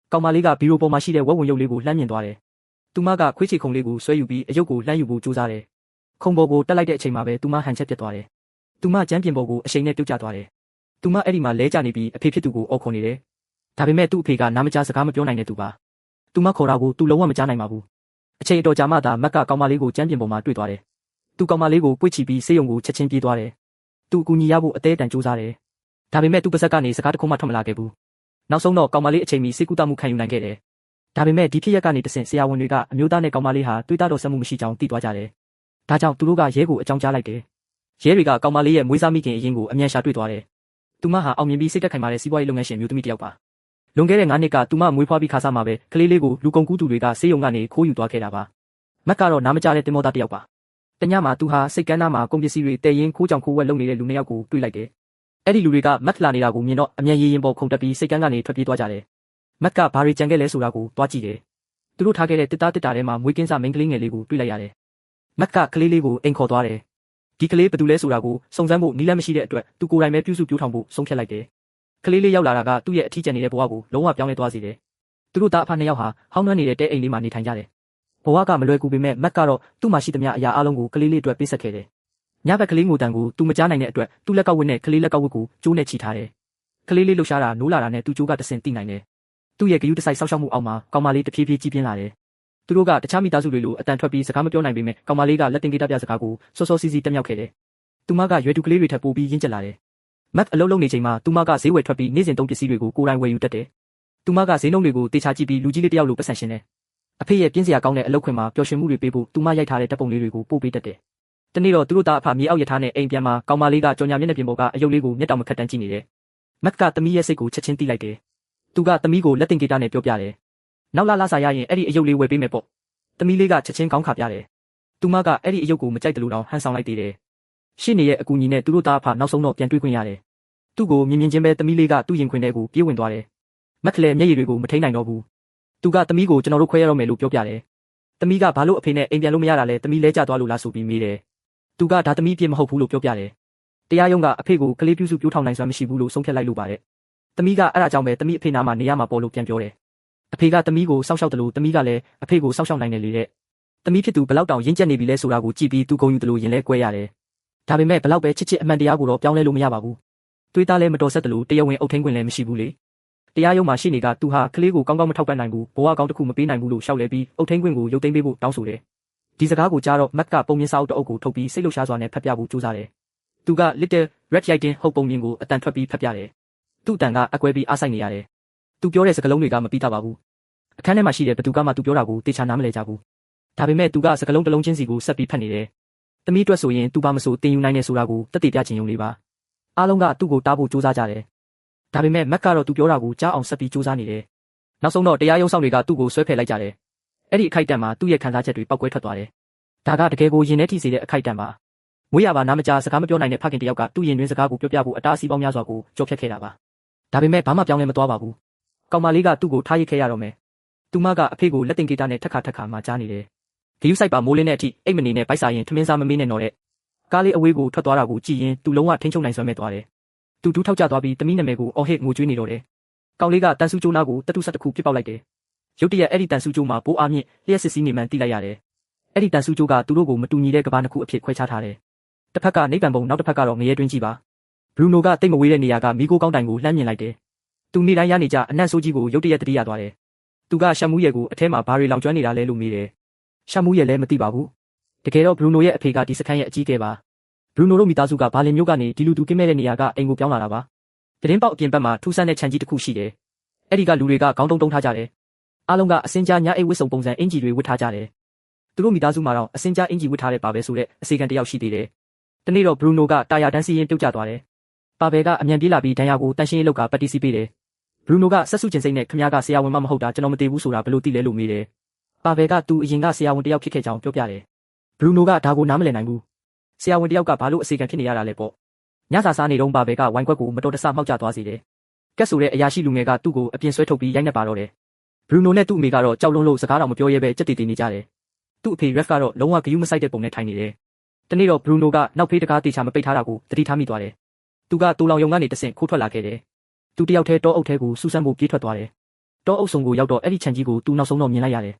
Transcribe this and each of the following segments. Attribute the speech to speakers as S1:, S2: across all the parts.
S1: ကောင်မလေးကဘီရိုပေါ်မှာရှိတဲ့ဝက်ဝင်ရုပ်လေးကိုလှမ်းမြင်သွားတယ်။သူမကခွေးချီခုံလေးကိုဆွဲယူပြီးအယုတ်ကိုလှမ်းယူဖို့ကြိုးစားတယ်။ခုံပေါ်ကိုတက်လိုက်တဲ့အချိန်မှာပဲသူမဟန်ချက်ပြတ်သွားတယ်။သူမကျမ်းပြင်ပေါ်ကိုအရှိန်နဲ့ပြုတ်ကျသွားတယ်။သူမအဲ့ဒီမှာလဲကျနေပြီးအဖေဖြစ်သူကိုအော်ခေါ်နေတယ်။ဒါပေမဲ့သူ့အဖေကနားမကြားစကားမပြောနိုင်တဲ့သူပါ။သူမခေါ်တာကိုသူလုံးဝမကြားနိုင်ပါဘူး။အချိန်အတော်ကြာမှသာမက်ကကောင်မလေးကိုကျမ်းပြင်ပေါ်မှာတွေ့သွားတယ်။သူကောင်မလေးကိုပွေ့ချပြီးဆေးရုံကိုချက်ချင်းပြေးသွားတယ်။သူအကူညီရဖို့အသေးအတန်ကြိုးစားတယ်။ဒါပေမဲ့သူပါဇက်ကနေစကားတခုမှထွက်မလာခဲ့ဘူး။နောက်ဆုံးတော့ကောင်မလေးအချိန်မီဆေးကုသမှုခံယူနိုင်ခဲ့တယ်။ဒါပေမဲ့ဒီဖြစ်ရက်ကနေတဆင့်ဆရာဝန်တွေကအမျိုးသားနဲ့ကောင်မလေးဟာတွေ့တာတော့ဆက်မှုမရှိကြောင်းသိသွားကြတယ်။ဒါကြောင့်သူတို့ကရဲကိုအကြောင်းကြားလိုက်တယ်။ရဲတွေကကောင်မလေးရဲ့မွေးစားမိခင်အရင်ကိုအမြန်ရှာတွေ့သွားတယ်။သူမဟာအောင်မြင်ပြီးစိတ်သက်ခိုင်မာတဲ့စီးပွားရေးလုပ်ငန်းရှင်မျိုးသမီးတစ်ယောက်ပါ။လွန်ခဲ့တဲ့9နှစ်ကသူမမွေးဖွားပြီးခါစားမှာပဲကလေးလေးကိုလူကုန်ကူးသူတွေကဆေးရုံကနေခိုးယူသွားခဲ့တာပါ။မက်ကတော့နားမကြားတဲ့တင်မောသားတစ်ယောက်ပါ။တညမှာသူဟာစိတ်ကန်းသားမှာကုန်ပစ္စည်းတွေတဲရင်ခိုးကြောင်ခိုးဝက်လုပ်နေတဲ့လူနှစ်ယောက်ကိုတွေ့လိုက်တယ်။အဲ့ဒီလူတွေကမက်လာနေတာကိုမြင်တော့အမြန်ရေရင်ပေါ်ခုန်တက်ပြီးစိတ်ကန်းကနေထွက်ပြေးသွားကြတယ်။မက်ကဘာတွေကြံခဲ့လဲဆိုတာကိုတွားကြည့်တယ်။သူတို့ထားခဲ့တဲ့တစ်သားတစ်တာထဲမှာမွေးကင်းစားမိန်းကလေးငယ်လေးကိုတွေ့လိုက်ရတယ်။မက်ကကလေးလေးကိုအိမ်ခေါ်သွားတယ်။ဒီကလေးဘယ်သူလဲဆိုတာကိုစုံစမ်းဖို့နီးလန်းမရှိတဲ့အတွက်သူကိုယ်တိုင်ပဲပြုစုပြောင်းထောင်ဖို့ဆုံးဖြတ်လိုက်တယ်။ကလေးလေးရောက်လာတာကသူ့ရဲ့အထီးကျန်နေတဲ့ဘဝကိုလုံးဝပြောင်းလဲသွားစေတယ်။သူတို့သားအဖနှစ်ယောက်ဟာဟောင်းနှွမ်းနေတဲ့တဲအိမ်လေးမှာနေထိုင်ကြတယ်။ဘဝကမလွယ်ကူပေမဲ့မက်ကတော့သူ့မှာရှိသမျှအရာအလုံးကိုကလေးလေးအတွက်ပေးဆက်ခဲ့တယ်။ညဘက်ကလေးငိုတန်ကိုသူမကြားနိုင်တဲ့အတွက်သူ့လက်ကောက်ဝတ်နဲ့ကလေးလက်ကောက်ဝတ်ကိုကျိုးနဲ့ချီထားတယ်။ကလေးလေးလှူရှားတာနိုးလာတာနဲ့သူ့ကျိုးကတဆင့်တိနိုင်တယ်။သူ့ရဲ့ဂယုတစိုက်ဆောက်ရှောက်မှုအောက်မှာကောင်မလေးတဖြည်းဖြည်းကြီးပြင်းလာတယ်။သူတို့ကတခြားမိသားစုတွေလိုအတန်ထွက်ပြီးစကားမပြောနိုင်ပေမဲ့ကောင်မလေးကလက်တင်ဂီတပြစကားကိုစောစောစီးစီးတက်မြောက်ခဲ့တယ်။သူမကရွယ်တူကလေးတွေထပ်ပိုပြီးရင့်ကျက်လာတယ်။မက်အလုံးလုံးနေချိန်မှာသူမကဈေးဝယ်ထွက်ပြီးနေ့စဉ်သုံးပစ္စည်းတွေကိုကိုယ်တိုင်ဝယ်ယူတတ်တယ်။သူမကဈေးနှုန်းတွေကိုတေချာကြည့်ပြီးလူကြီးလေးတယောက်လိုပတ်စံရှင်တယ်။အဖေရဲ့ပြင်းစရာကောင်းတဲ့အလုပ်ခွင်မှာပျော်ရွှင်မှုတွေပေးဖို့သူမရိုက်ထားတဲ့ဓာတ်ပုံလေးတွေကိုပို့ပေးတတ်တယ်။တနေ့တော့သူတို့သားအဖမြေအောက်ရထားနဲ့အိမ်ပြန်မှာကောင်မလေးကကြော်ညာမျက်နှာပြင်ပေါ်ကအယုတ်လေးကိုမျက်တောင်မခတ်တန်းကြည့်နေတယ်။မက်ကသမီးရဲ့စိတ်ကိုချက်ချင်းသိလိုက်တယ်။သူကသမီးကိုလက်တင်ဂီတနဲ့ပြောပြတယ်။နောက်လာစားရရင်အဲ့ဒီအယုတ်လေးဝယ်ပေးမယ်ပေါ့။သမီးလေးကချက်ချင်းကောင်းခါပြတယ်။သူမကအဲ့ဒီအယုတ်ကိုမကြိုက်တယ်လို့တောင်ဟန်ဆောင်လိုက်သေးတယ်။ရှင်းနေရဲ့အကူအညီနဲ့သူတို့သားအဖနောက်ဆုံးတော့ပြန်တွေ့ခွင့်ရတယ်။သူ့ကိုမြင်မြင်ချင်းပဲသမီးလေးကသူ့ရင်ခွင်ထဲကိုပြေးဝင်သွားတယ်။မက်ကလည်းမျက်ရည်တွေကိုမထိန်နိုင်တော့ဘူး။သူကသမီးကိုကျွန်တော်တို့ခွဲရတော့မယ်လို့ပြောပြတယ်။သမီးကဘာလို့အဖေနဲ့အိမ်ပြန်လို့မရတာလဲသမီးလဲကျသွားလို့လားဆိုပြီးမေးတယ်။သူကဒါသမီးအပြစ်မဟုတ်ဘူးလို့ပြောပြတယ်။တရားရုံးကအဖေကိုကလေးပြုစုပြောင်းထောင်နိုင်စွမ်းမရှိဘူးလို့ဆုံးဖြတ်လိုက်လို့ပါတယ်။သမီးကအဲ့ဒါကြောင့်ပဲသမီးအဖေနာမှာနေရမှာပေါ်လို့ပြန်ပြောတယ်။အဖေကသမီးကိုစောင့်ရှောက်တယ်လို့သမီးကလည်းအဖေကိုစောင့်ရှောက်နိုင်တယ်လေတဲ့။သမီးဖြစ်သူဘလောက်တောင်ရင့်ကျက်နေပြီလဲဆိုတာကိုကြည့်ပြီးသူဂုဏ်ယူတယ်လို့ရင်လဲကွဲရတယ်။ဒါပေမဲ့ဘလောက်ပဲချစ်ချစ်အမှန်တရားကိုတော့ပြောင်းလဲလို့မရပါဘူး။တွေးသားလဲမတော်ဆက်တယ်လို့တရားဝင်အုပ်ထိန်းခွင့်လည်းမရှိဘူးလေ။တရားရုံးမှာရှိနေကသူဟာကလေးကိုကောင်းကောင်းမထောက်ပံ့နိုင်ဘူးဘဝကောင်းတစ်ခုမပေးနိုင်ဘူးလို့ရှောက်လဲပြီးအုပ်ထိန်းခွင့်ကိုရုပ်သိမ်းပေးဖို့တောင်းဆိုတယ်။ဒီစကားကိုကြားတော့မက်ကပုံမြင်စာအုပ်တအုပ်ကိုထုတ်ပြီးစိတ်လှုပ်ရှားစွာနဲ့ဖတ်ပြဖို့ကြိုးစားတယ်။သူက Little Red Riding Hood ပုံမြင်ကိုအတန်ထွက်ပြီးဖတ်ပြတယ်။သူ့အတန်ကအကွဲပြီးအားဆိုင်နေရတယ်။သူပြောတဲ့စကားလုံးတွေကမပြီးတာပါဘူး။အခန်းထဲမှာရှိတဲ့ဘသူကမှသူပြောတာကိုတေချာနားမလည်ကြဘူး။ဒါပေမဲ့သူကစကားလုံးတစ်လုံးချင်းစီကိုဆက်ပြီးဖတ်နေတယ်။သမီးအတွက်ဆိုရင်သူပါမဆိုတင်ယူနိုင်နေဆိုတာကိုတက်တည်ပြချင်ုံလေးပါ။အားလုံးကသူ့ကိုတားဖို့ကြိုးစားကြတယ်။ဒါပေမဲ့မက်ကတော့သူပြောတာကိုကြားအောင်ဆက်ပြီးကြိုးစားနေတယ်။နောက်ဆုံးတော့တရားရုံးဆောင်တွေကသူ့ကိုဆွဲဖယ်လိုက်ကြတယ်။အဲ့ဒီအခိုက်အတန့်မှာသူ့ရဲ့ခံစားချက်တွေပောက်ကွဲထွက်သွားတယ်။ဒါကတကယ်ကိုရင်ထဲထိစေတဲ့အခိုက်အတန့်ပါ။မွေးရပါနားမကြားစကားမပြောနိုင်တဲ့ဖခင်တယောက်ကသူ့ရင်တွင်းစကားကိုပြောပြဖို့အတားအဆီးပေါင်းများစွာကိုကြော်ဖြတ်ခဲ့တာပါ။ဒါပေမဲ့ဘာမှပြောင်းလဲမသွားပါဘူး။ကောင်မလေးကသူ့ကိုထားရစ်ခဲ့ရတော့မယ်။သူမကအဖေကိုလက်တင်ဂီတနဲ့ထက်ခါမှကြားနေတယ်။ဂယူးဆိုင်ပါမိုးလင်းတဲ့အထိအိတ်မနေနဲ့ဗိုက်စာရင်ထမင်းစားမမေးနဲ့တော့တဲ့ကားလေးအဝေးကိုထွက်သွားတာကိုကြည့်ရင်သူလုံးဝထိန်းချုပ်နိုင်စွမ်းမဲ့သွားတယ်။သူဒူးထောက်ကျသွားပြီးတမိနမယ်ကိုအော်ဟစ်ငိုကြွေးနေတော့တယ်။ကောင်လေးကတန်ဆူကျိုးနာကိုတတုဆက်တစ်ခုပြစ်ပေါက်လိုက်တယ်။ရုတ်တရက်အဲ့ဒီတန်ဆူကျိုးမှာဘိုးအားမြင့်လျှက်စစ်စီးနေမှန်းသိလိုက်ရတယ်။အဲ့ဒီတန်ဆူကျိုးကသူတို့ကိုမတူညီတဲ့ကဘာနှစ်ခုအဖြစ်ခွဲခြားထားတယ်။တစ်ဖက်ကနိဗ္ဗာန်ဘုံနောက်တစ်ဖက်ကတော့ငရဲတွင်းကြီးပါ။ဘရူနိုကတိတ်မဝေးတဲ့နေရာကမီးကိုကောင်းတိုင်ကိုလှမ်းမြင်လိုက်တယ်။သူနေ့တိုင်းရနေကြအနံ့ဆိုးကြီးကိုရုတ်တရက်တတိယသွားတယ်။သူကရှမ်မူးရဲကိုအထဲမှာဘာတွေလောင်ကျွမ်းနေတာလဲလို့မေးတယ်။ရှမ်မူးရဲလည်းမသိပါဘူး။တကယ်တော့ဘရူနိုရဲ့အဖေကဒီစခန်းရဲ့အကြီးအကဲပါ။ဘရူနိုတို့မိသားစုကဘာလင်မျိုးကနေဒီလူသူကင်းမဲ့တဲ့နေရာကအိမ်ကိုပြောင်းလာတာပါ။သတင်းပေါက်အပြင်ဘက်မှာထူးဆန်းတဲ့ခြံကြီးတစ်ခုရှိတယ်။အဲ့ဒီကလူတွေကခေါင်းတုံးထားကြတယ်။အားလုံးကအစင်ကြားညအိတ်ဝတ်စုံပုံစံအင်ဂျီတွေဝတ်ထားကြတယ်။သူတို့မိသားစုမှာတော့အစင်ကြားအင်ဂျီဝတ်ထားတဲ့ပါပဲဆိုတဲ့အစီကံတယောက်ရှိသေးတယ်။တနေ့တော့ဘရူနိုကတာယာတန်းစီရင်ပြုတ်ကျသွားတယ်။ပါဘဲကအမြန်ပြေးလာပြီးဒဏ်ရာကိုတန်ရှင်းရေးလောက်ကပတ်တီစီပေးတယ်။ဘရူနိုကဆက်စုကျင်စိတ်နဲ့ခမည်းကဆရာဝန်မဟုတ်တာကျွန်တော်မသိဘူးဆိုတာဘယ်လိုသိလဲလို့မေးတယ်။ပါဘဲကသူအရင်ကဆရာဝန်တယောက်ဖြစ်ခဲ့ကြောင်းပြောပြတယ်။ဘရူနိုကဒါကိုနားမလည်နိုင်ဘူး။ဆရာဝန်တယောက်ကဘာလို့အစီကံဖြစ်နေရတာလဲပေါ့။ညစာစားနေတော့ပါဘဲကဝိုင်းခွက်ကိုမတော်တဆမှောက်ကျသွားစေတယ်။ကက်ဆိုတဲ့အရာရှိလူငယ်ကသူ့ကိုအပြင်ဆွဲထုတ်ပြီးရိုက်နှက်ပါတော့တယ်။ဘရူနိုနဲ့သူ့အမေကတော့ကြောက်လွန်းလို့စကားတော်မပြောရဲပဲကြက်တီတီနေကြတယ်။သူ့အဖေရက်ကတော့လုံးဝဂယုမဆိုင်တဲ့ပုံနဲ့ထိုင်နေတယ်။တနေ့တော့ဘရူနိုကနောက်ဖေးတကားတေချာမပိတ်ထားတာကိုသတိထားမိသွားတယ်။သူကတူလောင်ယုံကနေတဆင့်ခိုးထွက်လာခဲ့တယ်။သူတယောက်တည်းတောအုပ်ထဲကိုစူးစမ်းဖို့ပြေးထွက်သွားတယ်။ တောအုပ်ဆောင်ကိုရောက်တော့အဲ့ဒီခြံကြီးကိုသူနောက်ဆုံးတော့မြင်လိုက်ရတယ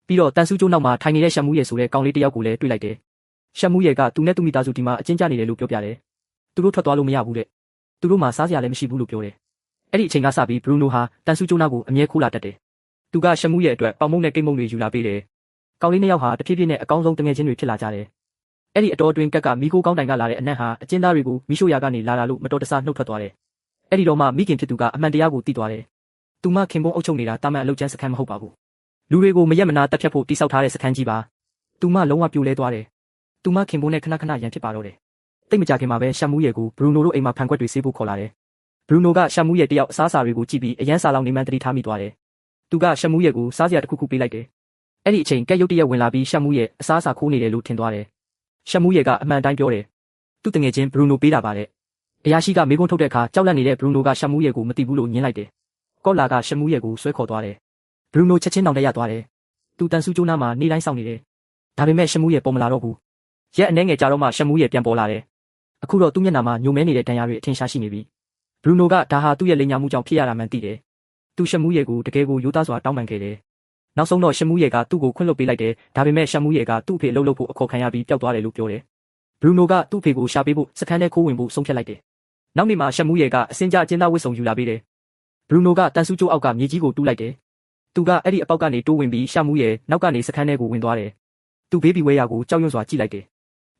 S1: ်ပြီးတော့တန်ဆူကျိုးနောက်မှာထိုင်နေတဲ့ရှက်မှုရဲ့ဆိုတဲ့ကောင်လေးတစ်ယောက်ကိုလည်းတွေ့လိုက်တယ်ရှက်မှုရဲ့ကသူနဲ့သူမိသားစုဒီမှာအကျဉ်းကျနေတယ်လို့ပြောပြတယ်သူတို့ထွက်သွားလို့မရဘူးတဲ့သူတို့မှာစားစရာလည်းမရှိဘူးလို့ပြောတယ်အဲ့ဒီအချိန်ကစပြီးဘရူနိုဟာတန်ဆူကျိုးနောက်ကိုအမြဲခိုးလာတတ်တယ်သူကရှက်မှုရဲ့အတွက်ပေါင်မုံနဲ့ကိတ်မုံတွေယူလာပေးတယ်ကောင်လေးနှစ်ယောက်ဟာတဖြည်းဖြည်းနဲ့အကောင်းဆုံးတငယ်ချင်းတွေဖြစ်လာကြတယ်အဲ့ဒီအတော်အတွင်းကက်ကမီးခိုးကောင်းတိုင်ကလာတဲ့အနက်ဟာအကျဉ်းသားတွေကိုမီးရှို့ရာကနေလာတာလို့မတော်တဆနှုတ်ထွက်သွားတယ်အဲ့ဒီတော့မှမိခင်ဖြစ်သူကအမှန်တရားကိုသိသွားတယ်သူမခင်ပွန်းအုပ်ချုပ်နေတာတာမန်အလုပ်ကျန်းစခန်းမဟုတ်ပါဘူးလူတွေကိုမရက်မနာတက်ဖြတ်ဖို့တိစောက်ထားတဲ့စခန်းကြီးပါသူမလုံးဝပြိုလဲသွားတယ်သူမခင်ပွန်းနဲ့ခဏခဏရန်ဖြစ်ပါတော့တယ်တိတ်မကြခင်မှာပဲရှမ်မူးရဲ့ကိုဘရူနိုတို့အိမ်မှာဖန်ခွက်တွေဆေးဖို့ခေါ်လာတယ်ဘရူနိုကရှမ်မူးရဲ့တယောက်အစားအစာတွေကိုကြည့်ပြီးအရန်စာလောင်နေမှန်းသတိထားမိသွားတယ်သူကရှမ်မူးရဲ့ကိုစားစရာတစ်ခုခုပေးလိုက်တယ်အဲ့ဒီအချိန်ကက်ရုတ်တရက်ဝင်လာပြီးရှမ်မူးရဲ့အစားအစာခိုးနေတယ်လို့ထင်သွားတယ်ရှမ်မူးရဲ့ကအမှန်တိုင်းပြောတယ်သူ့တငယ်ချင်းဘရူနိုပေးတာပါတဲ့အရာရှိကမေးခွန်းထုတ်တဲ့အခါကြောက်လန့်နေတဲ့ဘရူနိုကရှမ်မူးရဲ့ကိုမသိဘူးလို့ညင်းလိုက်တယ်ကော့လာကရှမ်မူးရဲ့ကိုဆွဲခေါ်သွားတယ်ဘရူနိုချက်ချင်းတောင်တရသွားတယ်သူတန်ဆူကျိုးနားမှာနေတိုင်းစောင့်နေတယ်ဒါပေမဲ့ရှမ်မူးရဲ့ပေါ်မလာတော့ဘူးရက်အနှဲငယ်ကြာတော့မှရှမ်မူးရဲ့ပြန်ပေါ်လာတယ်အခုတော့သူ့မျက်နှာမှာညိုမဲနေတဲ့ဒဏ်ရာတွေအထင်ရှားရှိနေပြီဘရူနိုကဒါဟာသူ့ရဲ့လိမ်ညာမှုကြောင့်ဖြစ်ရတာမှန်သိတယ်သူရှမ်မူးရဲ့ကိုတကယ်ကိုရိုးသားစွာတောင်းပန်ခဲ့တယ်နောက်ဆုံးတော့ရှမ်မူးရဲ့ကသူ့ကိုခွင့်လွှတ်ပေးလိုက်တယ်ဒါပေမဲ့ရှမ်မူးရဲ့ကသူ့အဖေအလုပ်လုပ်ဖို့အခေါ်ခံရပြီးပျောက်သွားတယ်လို့ပြောတယ်ဘရူနိုကသူ့အဖေကိုရှာပေးဖို့စခန်းထဲခိုးဝင်ဖို့ဆုံးဖြတ်လိုက်တယ်နောက်နေ့မှာရှမ်မူးရဲ့ကအစင်ကြအကျဉ်းသားဝတ်စုံယူလာပေးတယ်ဘရူနိုကတန်ဆူကျိုးအောက်ကမြေကြီးကိုတူးလိုက်တယ်သူကအဲ့ဒီအပေါက်ကနေတိုးဝင်ပြီးရှမ်မူးရဲ့နောက်ကနေစခန်းထဲကိုဝင်သွားတယ်သူဘေးဘီဝဲရာကိုကြောက်ရွံ့စွာကြည့်လိုက်တယ်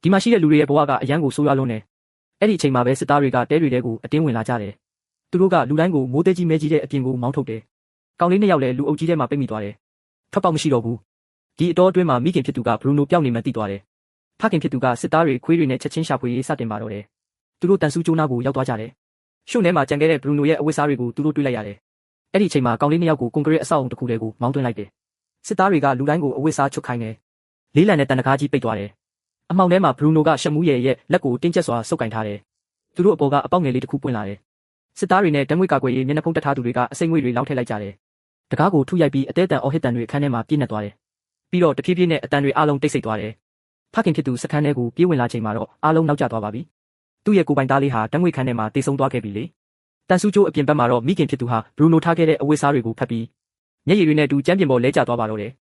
S1: ဒီမှာရှိတဲ့လူတွေရဲ့ဘဝကအရန်ကိုဆိုးရွားလွန်းတယ်အဲ့ဒီအချိန်မှာပဲစစ်သားတွေကတဲတွေထဲကိုအတင်းဝင်လာကြတယ်သူတို့ကလူတိုင်းကိုမိုးတဲကြီးမဲကြီးတဲ့အပြင်ကိုမောင်းထုတ်တယ်ကောင်လေးနှစ်ယောက်လည်းလူအုပ်ကြီးထဲမှာပိတ်မိသွားတယ်ထွက်ပေါက်မရှိတော့ဘူးဒီအတော်အတွင်းမှာမိခင်ဖြစ်သူကဘရူနိုပျောက်နေမှသိသွားတယ်ဖခင်ဖြစ်သူကစစ်သားတွေခွေးတွေနဲ့ချက်ချင်းရှာဖွေရေးစတင်ပါတော့တယ်သူတို့တန်ဆူကျိုးနာကိုရောက်သွားကြတယ်ရှုပ်ထဲမှာကြံခဲ့တဲ့ဘရူနိုရဲ့အဝတ်စားတွေကိုသူတို့တွေ့လိုက်ရတယ်အဲ့ဒီအချိန်မှာကောင်လေးနှစ်ယောက်ကိုကွန်ကရစ်အဆောက်အုံတစ်ခုထဲကိုမောင်းသွင်းလိုက်တယ်စစ်သားတွေကလူတိုင်းကိုအဝတ်စားချုပ်ခိုင်းတယ်လေးလံနဲ့တန်တကားကြီးပိတ်သွားတယ်အမှောင်ထဲမှာဘရူနိုကရှမ်မူးရဲ့လက်ကိုတင်းကျပ်စွာဆုပ်ကင်ထားတယ်သူတို့အပေါ်ကအပေါက်ငယ်လေးတစ်ခုပွင့်လာတယ်စစ်သားတွေနဲ့တံငွေကာကွယ်ရေးမျက်နှာဖုံးတက်ထားသူတွေကအစိမ့်ငွေတွေလောက်ထည့်လိုက်ကြတယ်တကားကိုထုရိုက်ပြီးအသေးအံအော်ဟစ်တန်တွေအခန်းထဲမှာပြည့်နေသွားတယ်ပြီးတော့တဖြည်းဖြည်းနဲ့အတန်တွေအလုံးတိတ်ဆိတ်သွားတယ်ဖခင်ဖြစ်သူစခန်းထဲကိုပြေးဝင်လာချိန်မှာတော့အလုံးနောက်ကျသွားပါပြီသူ့ရဲ့ကိုယ်ပိုင်သားလေးဟာတံငွေခန်းထဲမှာတိတ်ဆုံးသွားခဲ့ပြီလေတန်ဆူကျိုးအပြင်ဘက်မှာတော့မိခင်ဖြစ်သူဟာဘရူနိုထားခဲ့တဲ့အဝတ်စားတွေကိုဖတ်ပြီးမျက်ရည်တွေနဲ့တူကျမ်းပြင်ပေါ်လဲကျသွားပါတော့တယ်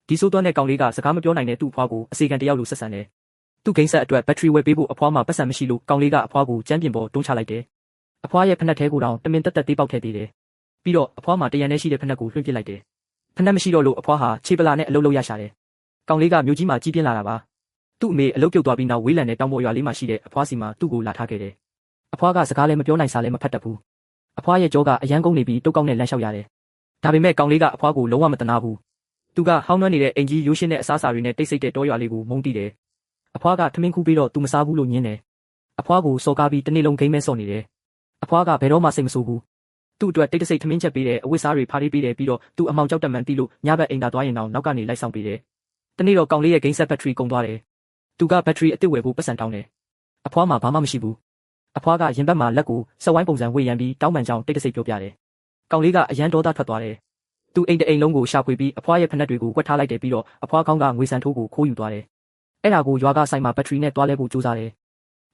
S1: ဒီဆိုးသွားတဲ့ကောင်လေးကစကားမပြောနိုင်တဲ့သူ့အဖွားကိုအစီကံတယောက်လိုဆက်ဆံတယ်သူ့ဂိမ်းဆက်အတွက်ဘက်ထရီဝယ်ပေးဖို့အဖွားမှာပတ်စံမရှိလို့ကောင်လေးကအဖွားကိုကျမ်းပြင်ပေါ်တွန်းချလိုက်တယ်အဖွားရဲ့ဖက်နှက်ထဲကိုတောင်တမင်တက်တက်သေးပေါက်ထည့်သေးတယ်ပြီးတော့အဖွားမှာတရံနဲ့ရှိတဲ့ဖက်နှက်ကိုလွှင့်ပစ်လိုက်တယ်ဖက်နှက်မရှိတော့လို့အဖွားဟာခြေပလာနဲ့အလုပ်လုပ်ရရှာတယ်ကောင်လေးကမြို့ကြီးမှာကြီးပြင်းလာတာပါသူ့အမေအလုပ်ပြုတ်သွားပြီးနောက်ဝေးလံတဲ့တောင်ပေါ်ရွာလေးမှာရှိတဲ့အဖွားစီမှာသူ့ကိုလာထားခဲ့တယ်အဖွားကစကားလည်းမပြောနိုင်စားလည်းမဖတ်တတ်ဘူးအဖွားရဲ့ကြောကအရန်ကုန်နေပြီးတုတ်ကောက်နဲ့လမ်းလျှောက်ရတယ်ဒါပေမဲ့ကောင်လေးကအဖွားကိုလုံးဝမတနာဘူးသူကဟောင်းနှွမ်းနေတဲ့အင်ကြီးရိုးရှင်းတဲ့အစားအစာတွေနဲ့တိတ်ဆိတ်တဲ့တောရွာလေးကိုမုန်းတီးတယ်အဖွားကထမင်းခူးပြီးတော့သူမစားဘူးလို့ညင်းတယ်အဖွားကိုစော်ကားပြီးတနေ့လုံးဂိမ်းမဲဆော့နေတယ်အဖွားကဘယ်တော့မှစိတ်မဆိုးဘူးသူ့အတွက်တိတ်တဆိတ်ထမင်းချက်ပေးတယ်အဝတ်စားတွေဖားပေးတယ်ပြီးတော့သူအမောင်ကြောက်တက်မှန်တီးလို့ညဘက်အိမ်သာသွားရင်တော့နောက်ကနေလိုက်ဆောင်ပေးတယ်တနေ့တော့ကောင်လေးရဲ့ဂိမ်းဆက်ဘက်ထရီကုန်သွားတယ်သူကဘက်ထရီအစ်စ်ဝယ်ဖို့ပတ်စံတောင်းတယ်အဖွားမှာဘာမှမရှိဘူးအဖွားကရင်ဘက်မှာလက်ကိုစက်ဝိုင်းပုံစံဝေ့ရန်ပြီးတောင်းပန်ကြောင်းတိတ်တဆိတ်ပြောပြတယ်ကောင်လေးကအရန်ဒေါသထွက်သွားတယ်သူအိမ်တအိမ်လုံးကိုရှာဖွေပြီးအဖွားရဲ့ဖက်နှက်တွေကိုကွက်ထားလိုက်တယ်ပြီးတော့အဖွားကောင်းကငွေစံထိုးကိုခိုးယူသွားတယ်အဲ့ဒါကိုရွာကဆိုင်မှာဘက်ထရီနဲ့တွားလဲဖို့ကြိုးစားတယ်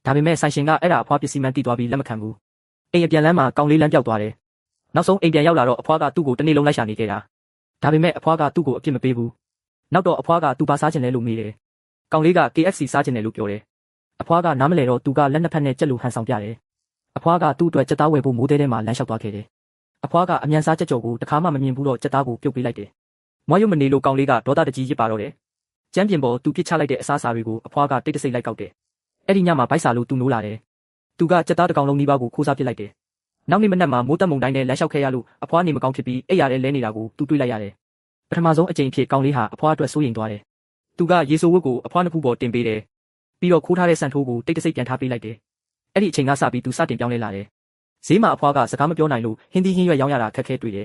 S1: ဒါပေမဲ့ဆိုင်ရှင်ကအဲ့ဒါအဖွားပစ္စည်းမှန်းသိသွားပြီးလက်မခံဘူးအိမ်အပြန်လမ်းမှာကောင်လေးလမ်းပြောက်သွားတယ်နောက်ဆုံးအိမ်ပြန်ရောက်လာတော့အဖွားကသူ့ကိုတနေ့လုံးလိုက်ရှာနေခဲ့တာဒါပေမဲ့အဖွားကသူ့ကိုအပြစ်မပေးဘူးနောက်တော့အဖွားကသူ့ဘာစားချင်လဲလို့မေးတယ်ကောင်လေးက KFC စားချင်တယ်လို့ပြောတယ်အဖွားကနားမလဲတော့သူကလက်နှစ်ဖက်နဲ့ကြက်လိုဟန်ဆောင်ပြတယ်အဖွားကသူ့အတွက်ကြက်သားဝယ်ဖို့မိုးတဲထဲမှာလမ်းလျှောက်သွားခဲ့တယ်အဖွားကအမြန်စားကြက်ကြော်ကိုတခါမှမမြင်ဘူးတော့ကြက်သားကိုပြုတ်ပေးလိုက်တယ်မွားရုံမနေလို့ကောင်လေးကဒေါသတကြီးရစ်ပါတော့တယ်ကျမ်းပြင်ပေါ်သူပြစ်ချလိုက်တဲ့အစားအစာတွေကိုအဖွားကတိတ်တဆိတ်လိုက်ကောက်တယ်အဲ့ဒီညမှာဗိုက်စာလို့သူနိုးလာတယ်သူကကြက်သားတစ်ကောင်လုံးနီးပါးကိုခိုးစားပစ်လိုက်တယ်နောက်နေ့မနက်မှာမိုးတက်မုန်တိုင်းနဲ့လမ်းလျှောက်ခဲ့ရလို့အဖွားနေမကောင်းဖြစ်ပြီးအိပ်ရတဲ့လဲနေတာကိုသူတွေ့လိုက်ရတယ်ပထမဆုံးအကြိမ်ဖြစ်ကောင်လေးဟာအဖွားအတွက်စိုးရိမ်သွားတယ်သူကရေဆိုးဝတ်ကိုအဖွားနှစ်ဖူးပေါ်တင်ပေးတယ်ပြီးတော့ခိုးထားတဲ့ဆန်ထိုးကိုတိတ်တဆိတ်ပြန်ထားပေးလိုက်တယ်အဲ့ဒီအချိန်ကစပြီးသူစတင်ပြောင်းလဲလာတယ်ဈေးမှာအဖွားကစကားမပြောနိုင်လို့ဟင်းသီးဟင်းရွက်ရောင်းရတာခက်ခဲတွေ့တယ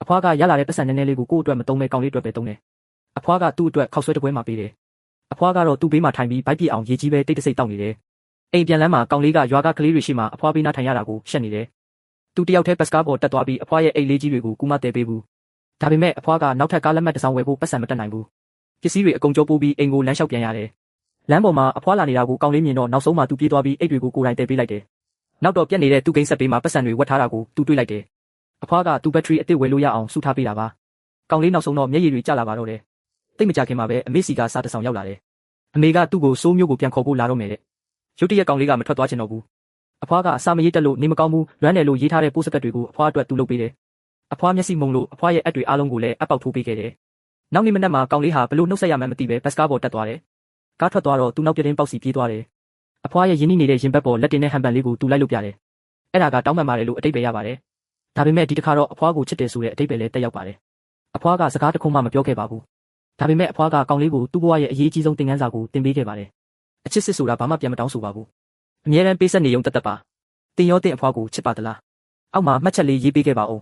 S1: ်အဖွားကရလာတဲ့ပတ်စံနည်းနည်းလေးကိုကိုယ့်အတွက်မသုံးမဲ့ကောင်လေးအတွက်ပဲသုံးတယ်အဖွားကသူ့အတွက်ခောက်ဆွဲတစ်ပွဲမှာပေးတယ်အဖွားကတော့သူ့ဘေးမှာထိုင်ပြီးဗိုက်ပြစ်အောင်ရေကြီးပဲတိတ်တဆိတ်တောက်နေတယ်အိမ်ပြန်လမ်းမှာကောင်လေးကရွာကကလေးတွေရှိမှအဖွားဘေးနားထိုင်ရတာကိုရှက်နေတယ်သူတယောက်တည်းပတ်စကားပေါ်တက်သွားပြီးအဖွားရဲ့အိတ်လေးကြီးတွေကိုကူမတဲပေးဘူးဒါပေမဲ့အဖွားကနောက်ထပ်ကားလက်မှတ်တစ်စောင်ဝယ်ဖို့ပတ်စံမတက်နိုင်ဘူးပစ္စည်းတွေအကုန်ကျိုးပိုးပြီးအိမ်ကိုလမ်းလျှောက်ပြန်ရတယ်လမ်းပေါ်မှာအဖွားလာနေတာကိုကောင်လေးမြင်တော့နောက်ဆုံးမှသူပြေးသွားပြီးအိတ်တွေကိုကိုယ်တိုင်တဲပေးလိုက်တယ်နောက်တော့ပြက်နေတဲ့သူ့ဂိမ်းဆက်ပေးမှာပတ်စံတွေဝတ်ထားတာကိုသူတွေ့လိုက်တယ် အဖွားကသူ့ဘက်ထရီအစ်စ်ဝယ်လို့ရအောင်စုထားပေးတာပါကောင်လေးနောက်ဆုံးတော့မျက်ရည်တွေကျလာပါတော့တယ်တိတ်မကြခင်မှာပဲအမေစီကစားတဆောင်ရောက်လာတယ်အမေကသူ့ကိုစိုးမျိုးကိုပြန်ခေါ်ဖို့လာတော့မယ်တဲ့ရုတ်တရက်ကောင်လေးကမထွက်သွားချင်တော့ဘူးအဖွားကအစာမရေးတက်လို့နေမကောင်းဘူးလွမ်းတယ်လို့ရေးထားတဲ့ပိုးစကတ်တွေကိုအဖွားအတွက်သူလုပ်ပေးတယ်အဖွားမျက်စိမုံလို့အဖွားရဲ့အက်တွေအားလုံးကိုလည်းအပေါက်ထိုးပေးခဲ့တယ်နောက်နေ့မနက်မှာကောင်လေးဟာဘလို့နှုတ်ဆက်ရမှန်းမသိပဲဘတ်စကားပေါ်တက်သွားတယ်ကားထွက်သွားတော့သူနောက်ပြတင်းပေါက်စီပြေးသွားတယ်အဖွားရဲ့ရင်းနှီးနေတဲ့ရင်ဘတ်ပေါ်လက်တင်တဲ့ဟန်ပန်လေးကိုသူလိုက်လို့ပြတယ်အဲ့ဒါကတောင်းပန်ပါတယ်လို့အတိတ်ပဲရပါတယ်ဒါပေမဲ့ဒီတစ်ခါတော့အဖွားကိုချစ်တယ်ဆိုတဲ့အတိတ်ပဲလည်းတက်ရောက်ပါတယ်အဖွားကစကားတခုမှမပြောခဲ့ပါဘူးဒါပေမဲ့အဖွားကကောင်လေးကိုသူ့ဘဝရဲ့အရေးကြီးဆုံးသင်ခန်းစာကိုသင်ပေးခဲ့ပါတယ်အချစ်စစ်ဆိုတာဘာမှပြန်မတောင်းဆိုပါဘူးအမြဲတမ်းပေးဆက်နေုံတက်တက်ပါတင်ရောတင်အဖွားကိုချစ်ပါသလားအောက်မှာမှတ်ချက်လေးရေးပေးခဲ့ပါဦး